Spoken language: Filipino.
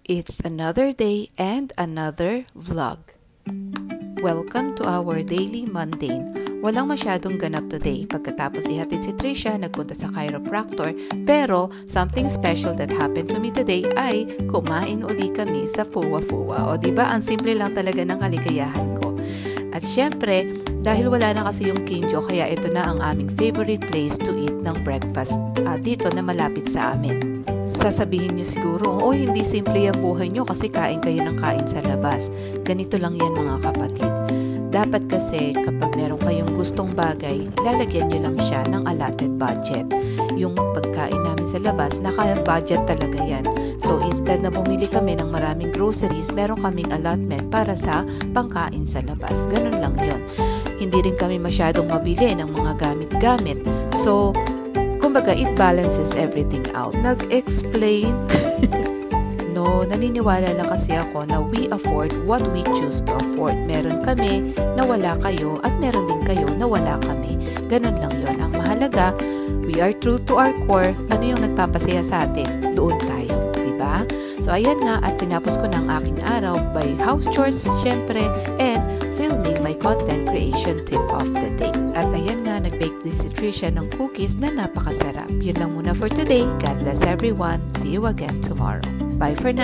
It's another day and another vlog. Welcome to our daily mundane. Walang masyadong ganap today. Pagkatapos ihatid si Trisha, nagpunta sa chiropractor. Pero something special that happened to me today ay kumain uli kami sa Fuwa-Fuwa. O diba, ang simple lang talaga ng kaligayahan ko. At syempre, dahil wala na kasi yung Kinjo, kaya ito na ang aming favorite place to eat ng breakfast dito na malapit sa amin. Sasabihin nyo siguro, hindi simple yung buhay nyo kasi kain kayo ng kain sa labas. Ganito lang yan mga kapatid. Dapat kasi kapag meron kayong gustong bagay, lalagyan nyo lang siya ng allotted budget. Yung pagkain namin sa labas, naka-budget talaga yan. So instead na bumili kami ng maraming groceries, meron kaming allotment para sa pangkain sa labas. Ganun lang yun. Hindi rin kami masyadong mabili ng mga gamit-gamit. So, kumbaga, it balances everything out. Nag-explain. No, naniniwala lang kasi ako na we afford what we choose to afford. Meron kami na wala kayo at meron din kayo na wala kami. Ganun lang yon. Ang mahalaga, we are true to our core. Ano yung nagpapasaya sa atin? Doon tayo. Diba? So, ayan nga at tinapos ko na ang aking araw by house chores, syempre, and filming my content creation tip of the day. At ayan nga, nag-bake din si Trisha ng cookies na napakasarap. Yun lang muna for today. God bless everyone. See you again tomorrow. Bye for now.